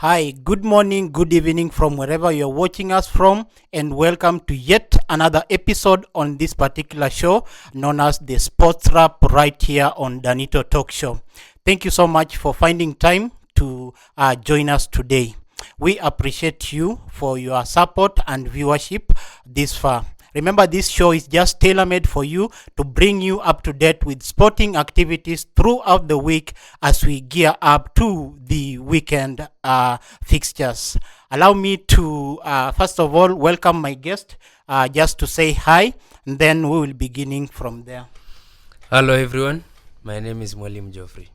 Hi, good morning, good evening from wherever you're watching us from, and welcome to yet another episode on this particular show known as the Sports Wrap right here on Danito Talk Show. Thank you so much for finding time to join us today. We appreciate you for your support and viewership this far. Remember, this show is just tailor-made for you to bring you up to date with sporting activities throughout the week as we gear up to the weekend fixtures. Allow me to, first of all, welcome my guest just to say hi, and then we will beginning from there. Hello everyone, my name is Mwalim Geoffrey.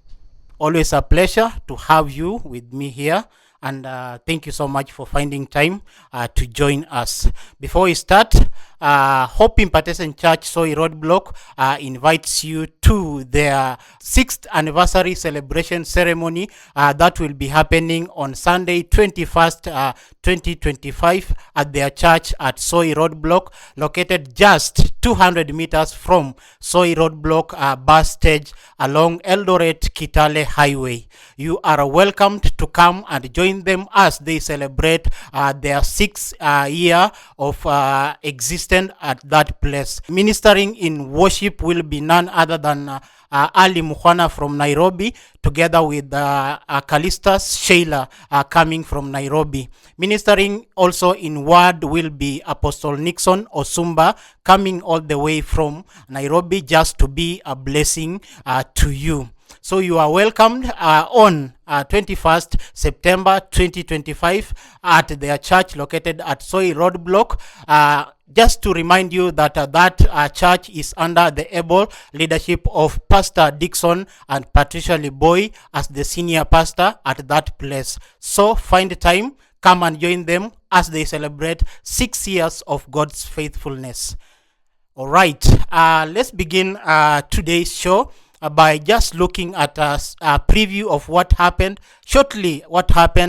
Always a pleasure to have you with me here. And thank you so much for finding time to join us. Before we start, Hope Impartation Church Soi Roadblock invites you to their 6th anniversary celebration ceremony that will be happening on Sunday 21st, 2025 at their church at Soi Roadblock, located just 200 meters from Soi Roadblock bus stage along Eldoret Kitale Highway. You are welcomed to come and join them as they celebrate their 6th year of existence at that place. Ministering in worship will be none other than Ali Mukhwana from Nairobi, together with Callistus Sheila coming from Nairobi. Ministering also in word will be Apostle Nixon Osumba, coming all the way from Nairobi just to be a blessing to you. So you are welcomed on 21st September 2025 at their church located at Soi Roadblock. Just to remind you that that church is under the able leadership of Pastor Dixon and Patricia Liboy as the senior pastor at that place. So find time, come and join them as they celebrate 6 years of God's faithfulness. All right, let's begin today's show by just looking at a preview of what happened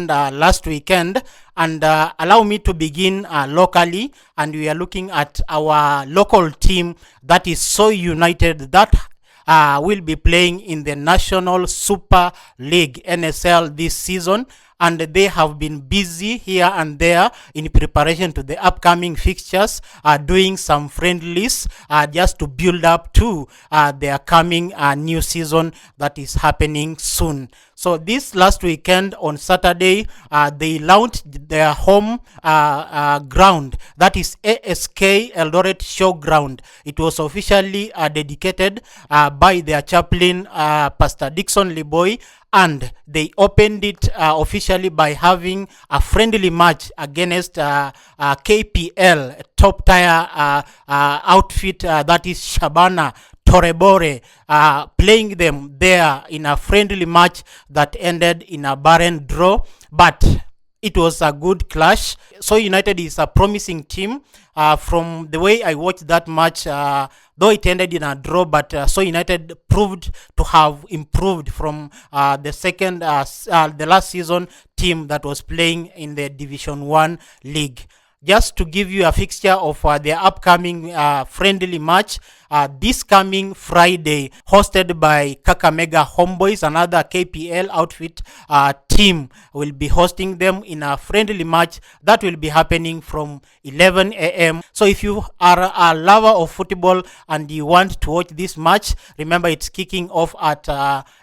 last weekend. And allow me to begin locally, and we are looking at our local team, that is Soi United, that will be playing in the National Super League NSL this season. And they have been busy here and there in preparation to the upcoming fixtures, doing some friendlies just to build up to their coming new season that is happening soon. So this last weekend on Saturday, they launched their home ground, that is ASK Eldoret Showground. It was officially dedicated by their chaplain, Pastor Dixon Liboy, and they opened it officially by having a friendly match against KPL, top tier outfit, that is Shabana Torebore, playing them there in a friendly match that ended in a barren draw, but it was a good clash. So United is a promising team. From the way I watched that match, though it ended in a draw, but So United proved to have improved from the last season team that was playing in the Division 1 league. Just to give you a fixture of their upcoming friendly match, this coming Friday, hosted by Kakamega Homeboys, another KPL outfit team, will be hosting them in a friendly match that will be happening from 11 a.m. So if you are a lover of football and you want to watch this match, remember it's kicking off at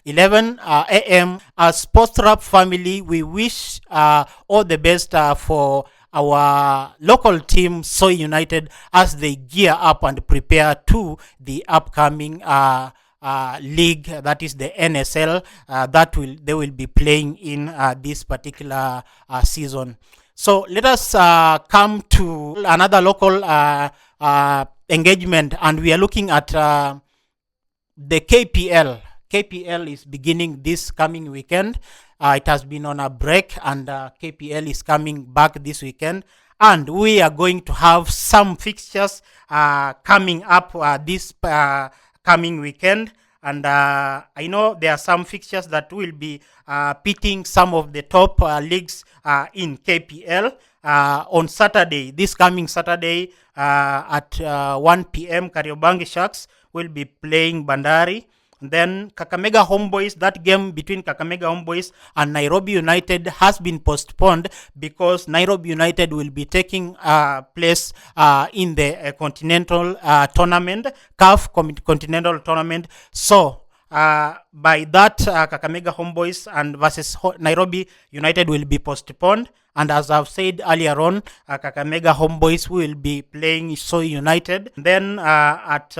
11 a.m. As Sports Wrap family, we wish all the best for our local team, Soi United, as they gear up and prepare to the upcoming league, that is the NSL, they will be playing in this particular season. So let us come to another local engagement, and we are looking at the KPL. KPL is beginning this coming weekend. It has been on a break, and KPL is coming back this weekend, and we are going to have some fixtures coming up this coming weekend. And I know there are some fixtures that will be pitting some of the top leagues in KPL. On Saturday, this coming Saturday at 1 p.m., Kariobangi Sharks will be playing Bandari. Then Kakamega Homeboys, that game between Kakamega Homeboys and Nairobi United has been postponed because Nairobi United will be taking place in the Continental Tournament, CAF Continental Tournament. So by that, Kakamega Homeboys and versus Nairobi United will be postponed. And as I've said earlier on, Kakamega Homeboys will be playing Soy United. Then at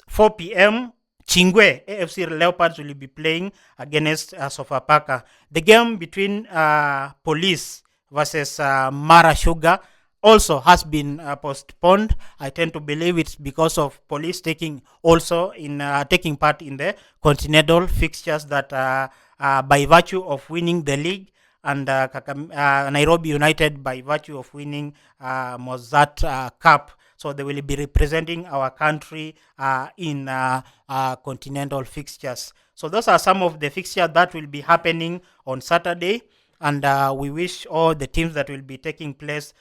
4 p.m., Chingwe AFC Leopards will be playing against Sofapaka. The game between Police versus Mara Sugar also has been postponed. I tend to believe it's because of Police taking part in the continental fixtures that by virtue of winning the league, and Nairobi United by virtue of winning Mozart Cup. So they will be representing our country in continental fixtures. So those are some of the fixtures that will be happening on Saturday. And we wish all the teams that will be taking place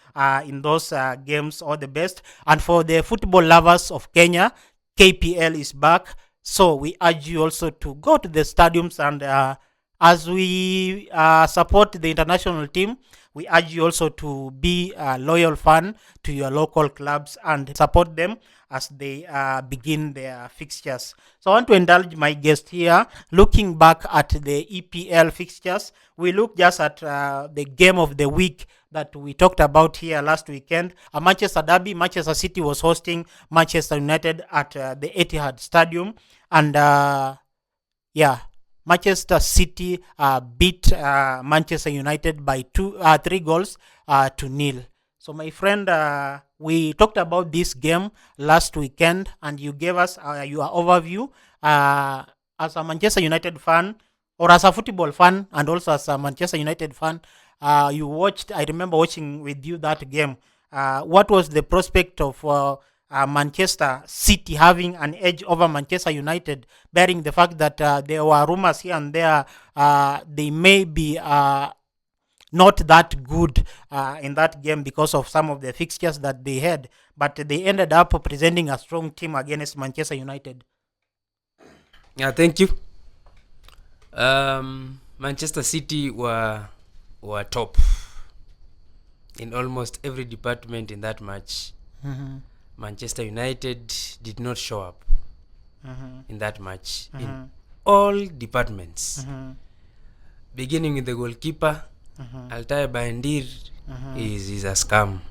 in those games all the best. And for the football lovers of Kenya, KPL is back. So we urge you also to go to the stadiums, and as we support the international team, we urge you also to be a loyal fan to your local clubs and support them as they begin their fixtures. So I want to indulge my guest here. Looking back at the EPL fixtures, we look just at the game of the week that we talked about here last weekend. A Manchester derby. Manchester City was hosting Manchester United at the Etihad Stadium. And Manchester City beat Manchester United by 3 goals to nil. So my friend, we talked about this game last weekend, and you gave us your overview as a Manchester United fan, or as a football fan, and also as a Manchester United fan. You watched. I remember watching with you that game. What was the prospect of Manchester City having an edge over Manchester United, bearing the fact that there were rumors here and there they may be not that good in that game because of some of the fixtures that they had, but they ended up presenting a strong team against Manchester United? Yeah, thank you. Manchester City were top in almost every department in that match. Mm-hmm. Manchester United did not show up in that match in all departments. Beginning with the goalkeeper, Altai Bandir is a scam.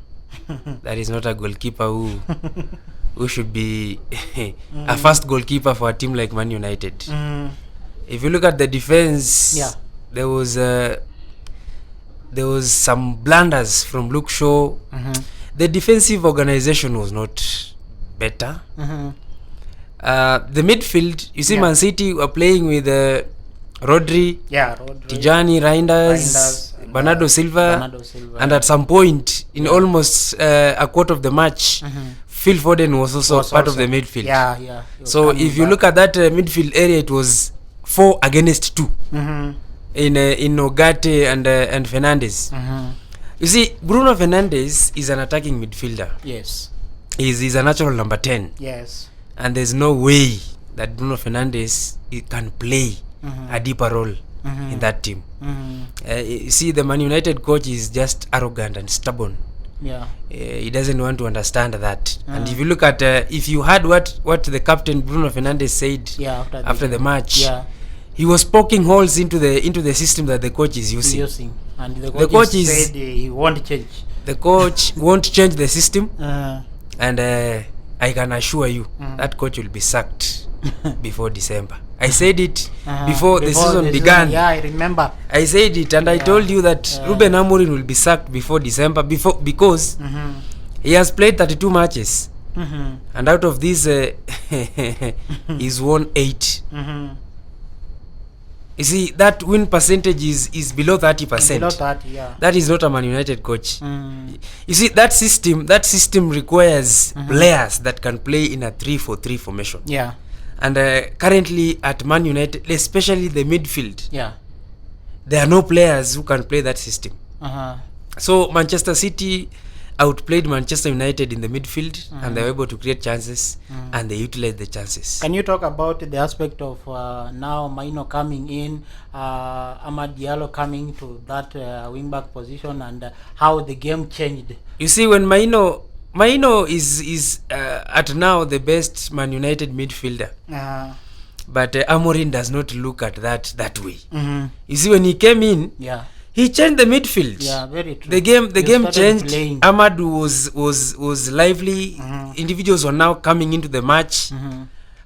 That is not a goalkeeper who should be a first goalkeeper for a team like Man United. If you look at the defense, there was some blunders from Luke Shaw. The defensive organization was not better. The midfield, you see, Man City were playing with Rodri, Tijani, Reinders, Bernardo Silva, and at some point in almost a quarter of the match, Phil Foden was also part of the midfield. So if you look at that midfield area, it was 4 against 2 in Nogate and Fernandes. You see, Bruno Fernandes is an attacking midfielder. Yes. He's a natural number 10. Yes. And there's no way that Bruno Fernandes can play a deeper role in that team. You see, the Man United coach is just arrogant and stubborn. He doesn't want to understand that. And if you look at, if you heard what the captain Bruno Fernandes said after the match, he was poking holes into the system that the coach is using. And the coach said he won't change. The coach won't change the system, and I can assure you that coach will be sacked before December. I said it before the season began. Yeah, I remember. I said it, and I told you that Ruben Amorim will be sacked before December because he has played 32 matches, and out of these, he's won 8. You see, that win percentage is below 30%. Below 30, That is not a Man United coach. You see, that system requires players that can play in a 3-4-3 formation. And currently at Man United, especially the midfield, there are no players who can play that system. So Manchester City, outplayed Manchester United in the midfield, and they were able to create chances, and they utilized the chances. Can you talk about the aspect of now Maino coming in, Amad Diallo coming to that wing-back position, and how the game changed? You see, when Maino is at now the best Man United midfielder, but Amorim does not look at that way. You see, when he came in, he changed the midfield. Yeah, very true. The game changed. Playing. Ahmad was lively. Individuals were now coming into the match.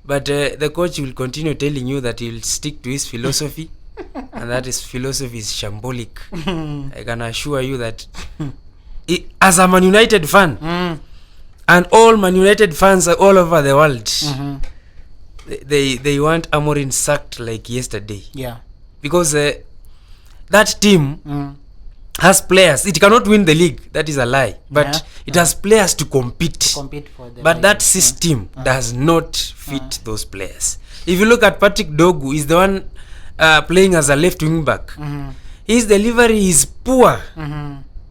But the coach will continue telling you that he will stick to his philosophy, and that his philosophy is shambolic. I can assure you that as a Man United fan, and all Man United fans all over the world, they want Amorim sacked like yesterday. Yeah. Because that team has players. It cannot win the league. That is a lie. But it has players to compete. For the but that system does not fit those players. If you look at Patrick Dogu, he's the one playing as a left wing back. His delivery is poor.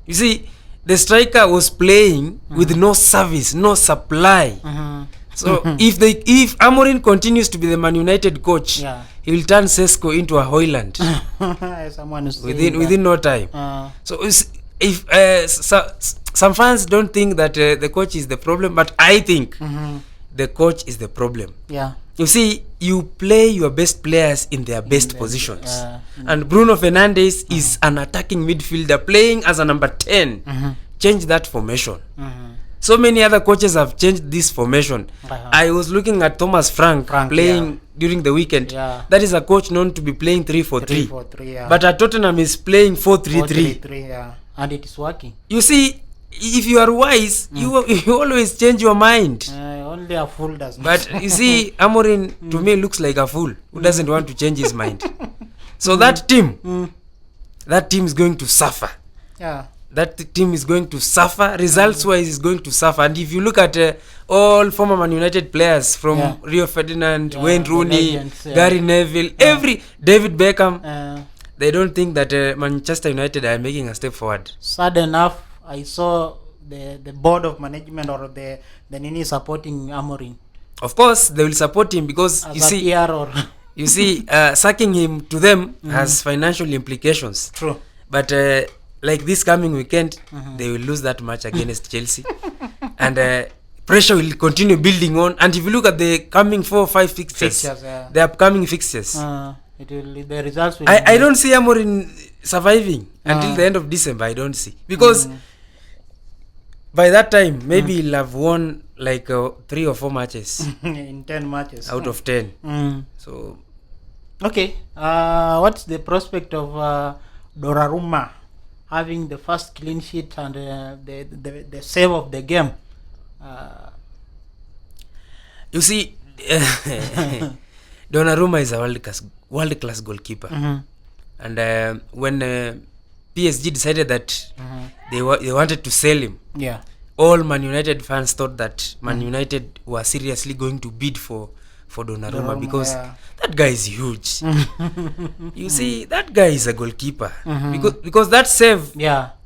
You see, the striker was playing with no service, no supply. So if Amorim continues to be the Man United coach, he will turn Sesko into a Hoyland within no time. So if some fans don't think that the coach is the problem, but I think the coach is the problem. You see, you play your best players in their best positions, and Bruno Fernandes is an attacking midfielder playing as a number 10. Change that formation. So many other coaches have changed this formation. I was looking at Thomas Frank playing during the weekend. That is a coach known to be playing 3-4-3. But at Tottenham is playing 4-3-3. And it is working. You see, if you are wise, you always change your mind. Only a fool does not. But you see, Amorim to me looks like a fool who doesn't want to change his mind. So that team is going to suffer. That team is going to suffer. Results wise is going to suffer. And if you look at all former Man United players from Rio Ferdinand, Wayne Rooney, legends, Gary Neville, David Beckham, they don't think that Manchester United are making a step forward. Sad enough, I saw the board of management or the Nini supporting Amorim. Of course, they will support him because you see, sacking him to them has financial implications. True. But like this coming weekend, they will lose that match against Chelsea, and pressure will continue building on. And if you look at the coming 4 or 5 fixtures, the upcoming fixtures, the results will I don't see Amorim surviving until the end of December. I don't see, because by that time maybe he'll have won like 3 or 4 matches in 10 matches out of 10. So okay, what's the prospect of Donnarumma having the first clean sheet and the save of the game? You see, Donnarumma is a world class goalkeeper, and when PSG decided that they wanted to sell him, all Man United fans thought that Man United were seriously going to bid for Donnarumma, because that guy is huge. You see, that guy is a goalkeeper, because that save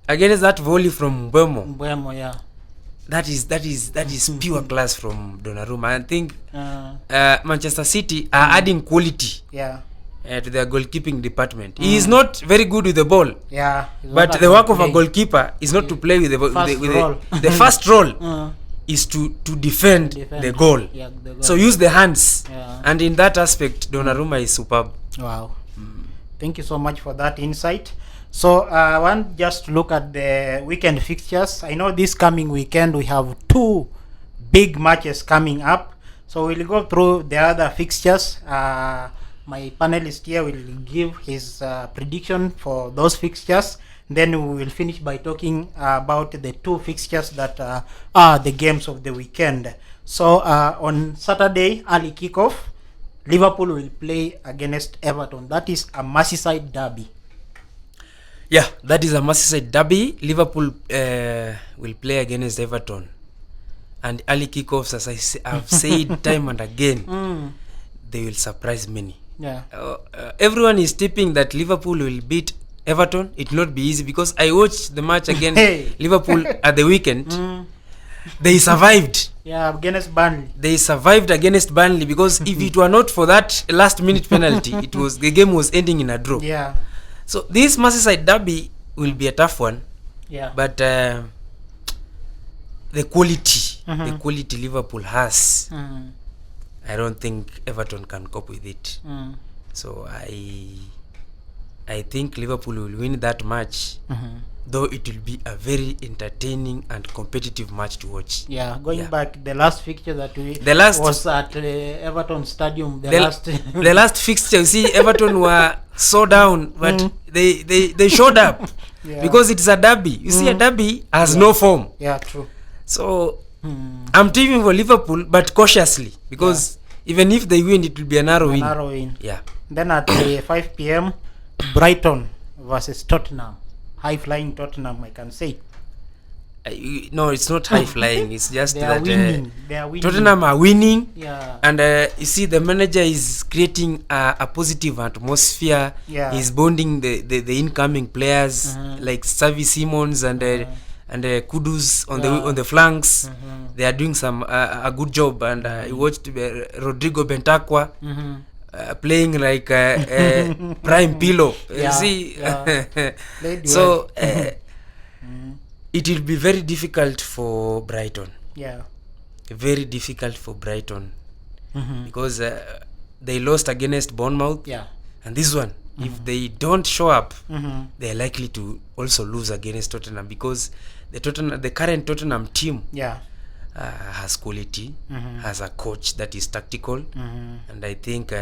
against that volley from Mbeumo, that is pure class from Donnarumma. I think Manchester City are adding quality to their goalkeeping department. He is not very good with the ball, but the work of a goalkeeper is not to play with the first role is to defend the goal. So use the hands, and in that aspect Donnarumma is superb. Wow. Thank you so much for that insight. So I want just to look at the weekend fixtures. I know this coming weekend we have 2 big matches coming up, so we'll go through the other fixtures. My panelist here will give his prediction for those fixtures. Then we will finish by talking about the 2 fixtures that are the games of the weekend. So on Saturday, early kickoff, Liverpool will play against Everton. That is a Merseyside derby. Yeah, that is a Merseyside derby. Liverpool will play against Everton. And early kickoffs, as I've said time and again, they will surprise many. Yeah. Everyone is tipping that Liverpool will beat Everton, it will not be easy because I watched the match against Hey. Liverpool at the weekend. They survived. Yeah, against Burnley. They survived against Burnley because if it were not for that last minute penalty, the game was ending in a draw. Yeah. So this Merseyside derby will be a tough one, Yeah. but the quality Liverpool has, I don't think Everton can cope with it. So I think Liverpool will win that match, though it will be a very entertaining and competitive match to watch. Yeah, going Yeah. back, the last fixture that we The last- was at Everton Stadium. The last fixture, you see, Everton were so down, but they showed up Yeah. because it's a derby. You see, a derby has no form. Yeah, true. So I'm teaming for Liverpool, but cautiously, because even if they win, it will be a narrow win. Narrow win. Yeah. Then at 5 p.m., Brighton versus Tottenham. High flying Tottenham, I can say. No, it's not high flying. It's just They are that winning. They are winning. Tottenham are winning. Yeah. And you see, the manager is creating a positive atmosphere. Yeah. He's bonding the incoming players like Xavi Simons and Kudus on the flanks. They are doing some a good job. And I watched Rodrigo Bentancur playing like prime pillow. Yeah, You see, Played so it will be very difficult for Brighton. Yeah. Very difficult for Brighton because they lost against Bournemouth, Yeah. and this one, if they don't show up, they are likely to also lose against Tottenham because the current Tottenham team Yeah. has quality, has a coach that is tactical, and I think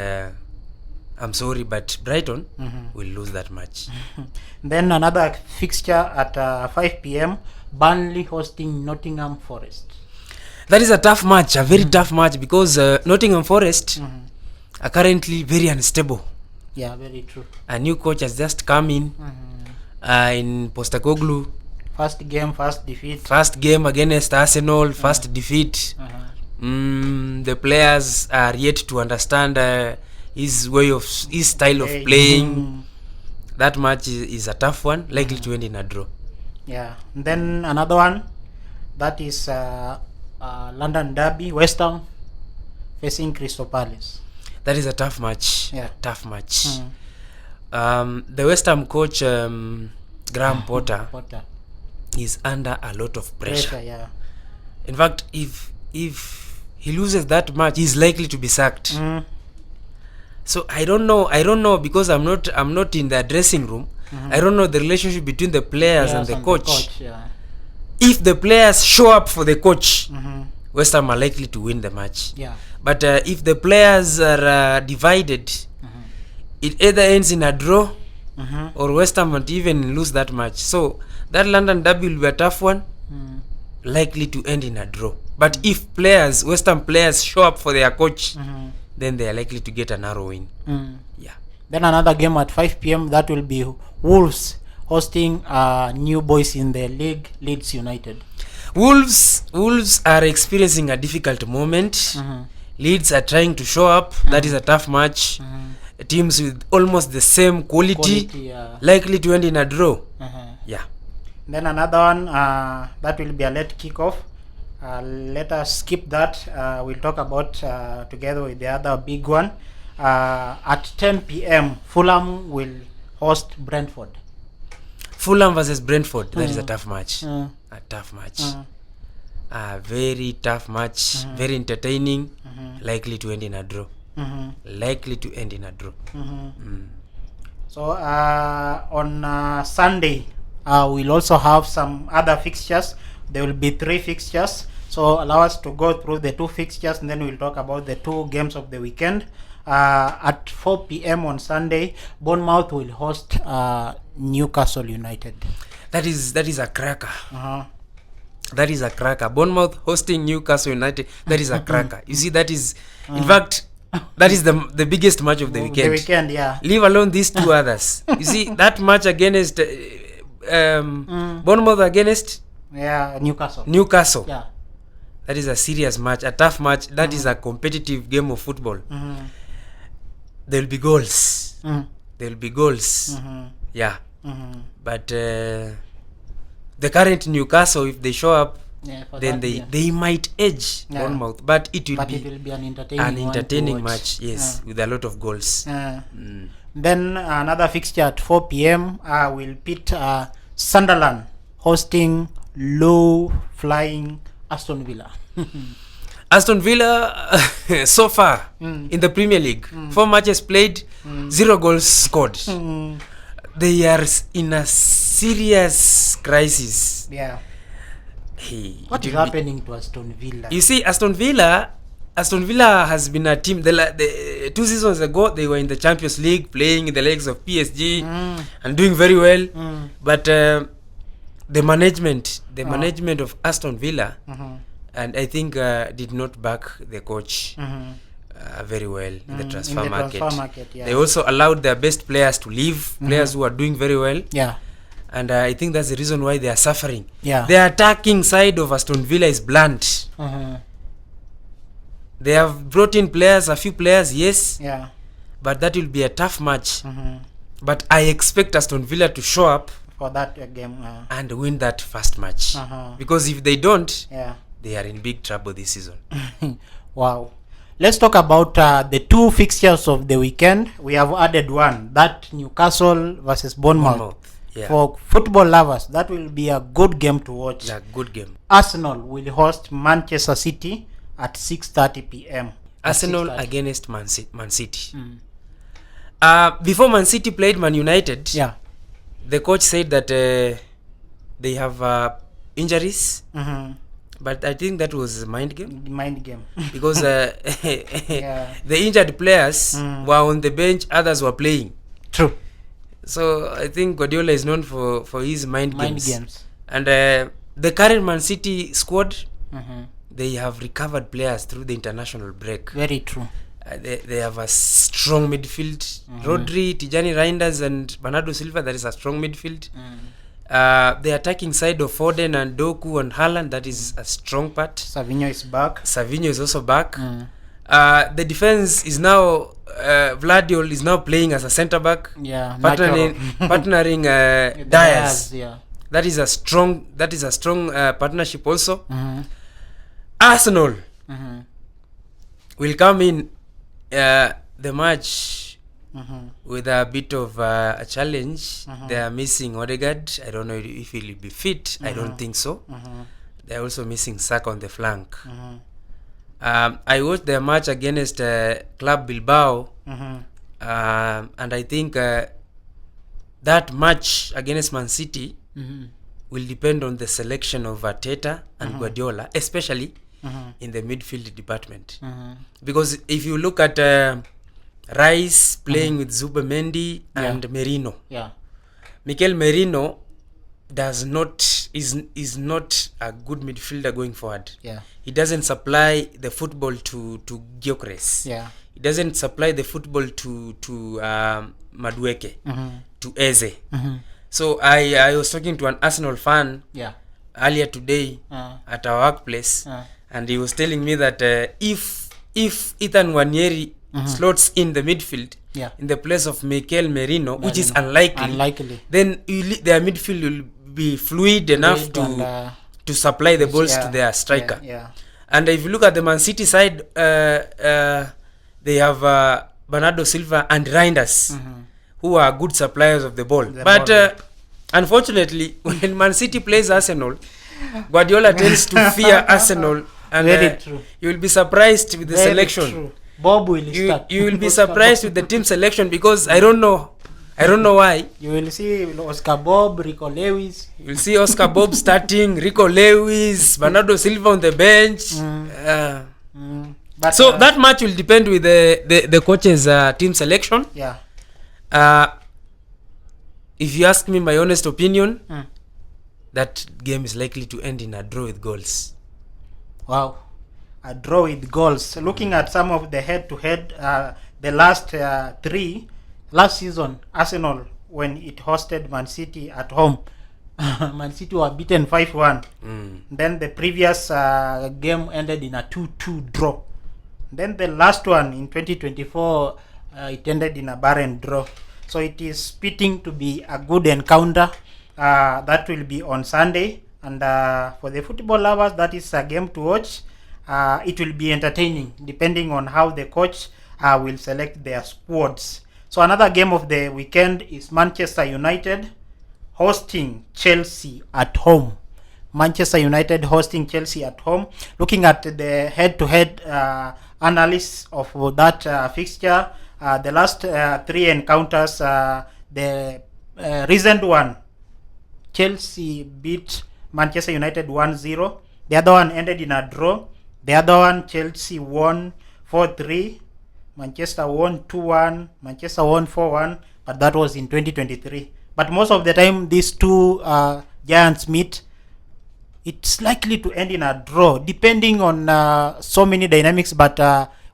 I'm sorry, but Brighton will lose that match. Then another fixture at 5 p.m. Burnley hosting Nottingham Forest. That is a tough match, a very tough match because Nottingham Forest are currently very unstable. Yeah, very true. A new coach has just come in Postecoglou. First game, first defeat. First game against Arsenal, first defeat. The players are yet to understand his style of playing. That match is a tough one, likely to end in a draw. Yeah. And then another one, that is London Derby, West Ham facing Crystal Palace. That is a tough match. Yeah. Tough match. The West Ham coach Graham Potter is under a lot of pressure. Yeah. In fact, if he loses that match, he's likely to be sacked. So I don't know because I'm not in the dressing room. I don't know the relationship between the players and the coach. Yeah. If the players show up for the coach, West Ham are likely to win the match. Yeah. But if the players are divided, it either ends in a draw or West Ham might even lose that match. So that London derby will be a tough one, likely to end in a draw. But if West Ham players show up for their coach, then they are likely to get a narrow win. Yeah. Then another game at 5 p.m. that will be Wolves hosting new boys in the league, Leeds United. Wolves are experiencing a difficult moment. Leeds are trying to show up. That is a tough match. Teams with almost the same quality likely to end in a draw. Yeah. Then another one that will be a late kickoff. Let us skip that. We'll talk about together with the other big one. At 10 p.m. Fulham will host Brentford. Fulham versus Brentford. That is a tough match. A tough match. A very tough match. Very entertaining. Likely to end in a draw. Likely to end in a draw. So on Sunday, we'll also have some other fixtures. There will be 3 fixtures. So allow us to go through the 2 fixtures, and then we'll talk about the 2 games of the weekend. At 4 p.m. on Sunday, Bournemouth will host Newcastle United. That is a cracker. That is a cracker. Bournemouth hosting Newcastle United. That is a cracker. You see, that is, in fact, that is the biggest match of the weekend. The weekend, yeah. Leave alone these 2 others. You see, that match against Bournemouth against Newcastle. Yeah. That is a serious match, a tough match. That is a competitive game of football. There will be goals. There will be goals. Yeah. But the current Newcastle, if they show up, then they might edge Bournemouth. But it will be an entertaining match, yes, with a lot of goals. Then another fixture at 4 p.m. Will pit Sunderland hosting low-flying Aston Villa. Aston Villa, so far in the Premier League, 4 matches played, 0 goals scored. They are in a serious crisis. Yeah. Hey, what is happening to Aston Villa? You see, Aston Villa has been a team. The 2 seasons ago, they were in the Champions League, playing in the legs of PSG and doing very well. But the management of Aston Villa, and I think did not back the coach very well in the transfer market. Yeah. They also allowed their best players to leave, players who are doing very well. Yeah. And I think that's the reason why they are suffering. Yeah. The attacking side of Aston Villa is blunt. They have brought in players, a few players, yes. Yeah. But that will be a tough match. But I expect Aston Villa to show up for that game and win that first match. Because if they don't, they are in big trouble this season. Wow. Let's talk about the 2 fixtures of the weekend. We have added one, that Newcastle versus Bournemouth. Yeah. For football lovers, that will be a good game to watch. Yeah, good game. Arsenal will host Manchester City at 6:30 p.m. Arsenal against Man City. Before Man City played Man United, the coach said that they have injuries. But I think that was mind game. Because the injured players were on the bench, others were playing. True. So I think Guardiola is known for his mind games. And the current Man City squad, they have recovered players through the international break. Very true. They have a strong midfield. Rodri, Tijani Reinders and Bernardo Silva, that is a strong midfield. The attacking side of Foden and Doku and Haaland, that is a strong part. Savinho is back. Savinho is also back. The defense is now Vladiol is now playing as a centre back. Yeah, partnering Diaz. Yeah. That is a strong partnership also. Arsenal will come in the match with a bit of a challenge. They are missing Odegaard. I don't know if he will be fit. I don't think so. They are also missing Saka on the flank. I watched their match against Club Bilbao, and I think that match against Man City will depend on the selection of Arteta and Guardiola, especially in the midfield department. Because if you look at Rice playing with Zubimendi and Merino, Mikel Merino is not a good midfielder going forward. He doesn't supply the football to Gyökeres. He doesn't supply the football to Madueke, to Eze. So I was talking to an Arsenal fan earlier today at our workplace, and he was telling me that if Ethan Nwaneri slots in the midfield in the place of Mikel Merino, which is unlikely, then their midfield will be fluid enough to supply the balls to their striker. And if you look at the Man City side, they have Bernardo Silva and Reinders, who are good suppliers of the ball. Unfortunately, when Man City plays Arsenal, Guardiola tends to fear Arsenal, and you will be surprised with the selection. True. Bob will start. You will be surprised with the team selection, because I don't know why. You will see Oscar Bob, Rico Lewis. You will see Oscar Bob starting, Rico Lewis, Bernardo Silva on the bench. So that match will depend with the coach's team selection. If you ask me my honest opinion, that game is likely to end in a draw with goals. Wow. A draw with goals. Looking at some of the head-to-head, the last 3, last season, Arsenal, when it hosted Man City at home, Man City were beaten 5-1. Then the previous game ended in a 2-2 draw. Then the last one in 2024, it ended in a barren draw. So it is fitting to be a good encounter. That will be on Sunday. And for the football lovers, that is a game to watch. It will be entertaining depending on how the coach will select their squads. So another game of the weekend is Manchester United hosting Chelsea at home. Manchester United hosting Chelsea at home. Looking at the head-to-head analysis of that fixture, the last 3 encounters, the recent one, Chelsea beat Manchester United 1-0. The other one ended in a draw. The other one, Chelsea won 4-3. Manchester won 2-1. Manchester won 4-1. But that was in 2023. But most of the time, these two giants meet. It's likely to end in a draw, depending on so many dynamics. But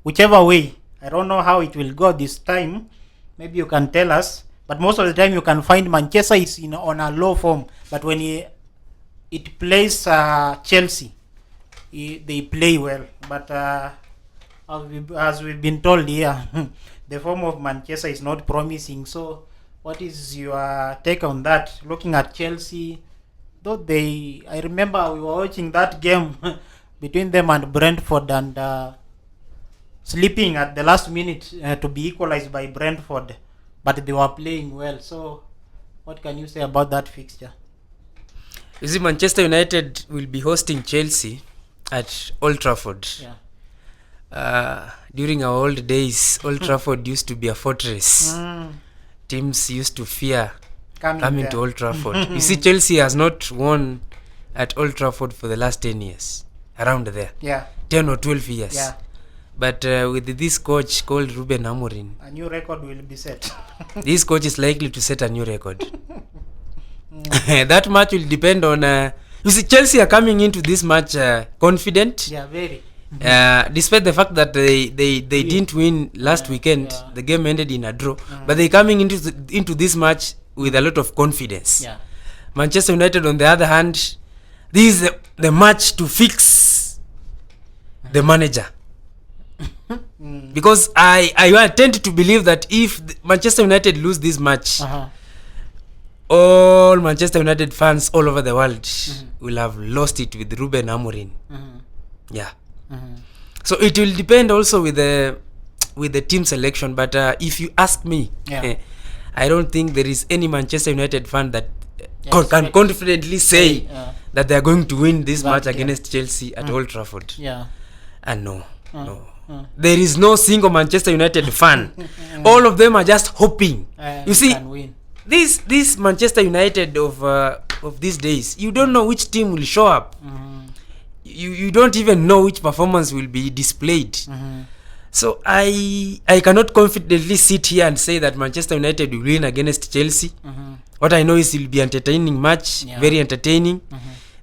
whichever way, I don't know how it will go this time. Maybe you can tell us. But most of the time, you can find Manchester is on a low form. But when it plays Chelsea, they play well. But as we've been told here, the form of Manchester is not promising. So what is your take on that? Looking at Chelsea, though I remember we were watching that game between them and Brentford, and sleeping at the last minute to be equalized by Brentford, but they were playing well. So what can you say about that fixture? You see, Manchester United will be hosting Chelsea at Old Trafford. Yeah. During our old days, Old Trafford used to be a fortress. Teams used to fear coming to Old Trafford. You see, Chelsea has not won at Old Trafford for the last 10 years. Around there. Yeah. 10 or 12 years. Yeah. But with this coach called Ruben Amorim, a new record will be set. This coach is likely to set a new record. That match will depend on... you see, Chelsea are coming into this match confident. Yeah, very. Despite the fact that they didn't win last weekend, the game ended in a draw. But they're coming into this match with a lot of confidence. Yeah. Manchester United, on the other hand, this is the match to fix the manager. Because I tend to believe that if Manchester United lose this match, all Manchester United fans all over the world will have lost it with Ruben Amorim. Yeah. So it will depend also with the team selection. But if you ask me, I don't think there is any Manchester United fan that can confidently say that they are going to win this match against Chelsea at Old Trafford. Yeah. And no. There is no single Manchester United fan. All of them are just hoping. You see, this Manchester United of these days, you don't know which team will show up. You don't even know which performance will be displayed. So I cannot confidently sit here and say that Manchester United will win against Chelsea. What I know is it will be entertaining match, very entertaining.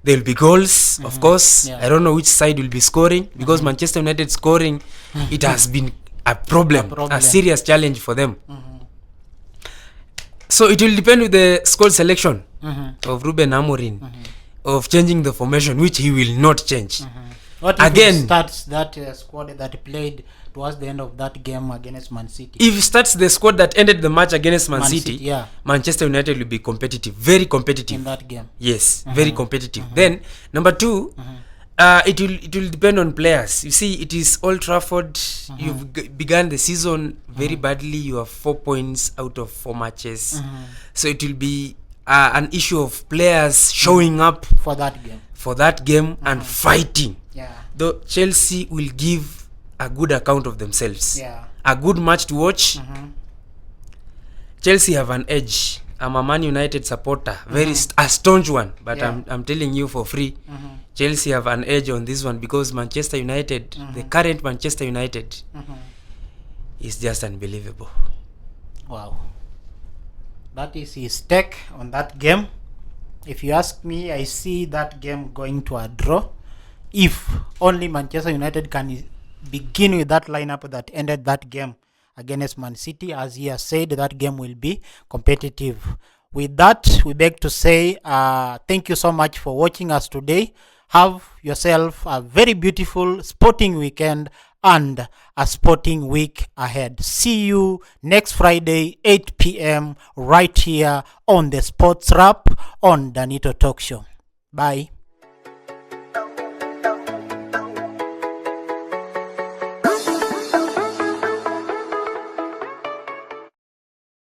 There will be goals, of course. I don't know which side will be scoring, because Manchester United scoring, it has been a problem, a serious challenge for them. So it will depend with the squad selection of Ruben Amorim, of changing the formation, which he will not change. What if he starts that squad that played towards the end of that game against Man City? If he starts the squad that ended the match against Man City, Manchester United will be competitive, very competitive in that game. Yes, very competitive. Then number 2, it will depend on players. You see, it is Old Trafford. You've begun the season very badly. You have 4 points out of 4 matches. So it will be an issue of players showing up for that game and fighting. Yeah. Though Chelsea will give a good account of themselves. Yeah. A good match to watch. Chelsea have an edge. I'm a Man United supporter, a staunch one, but I'm telling you for free, Chelsea have an edge on this one, because Manchester United, the current Manchester United, is just unbelievable. Wow. That is his take on that game. If you ask me, I see that game going to a draw. If only Manchester United can begin with that lineup that ended that game against Man City. As he has said, that game will be competitive. With that, we beg to say thank you so much for watching us today. Have yourself a very beautiful sporting weekend and a sporting week ahead. See you next Friday, 8 p.m. right here on the Sports Wrap on Danito Talk Show. Bye.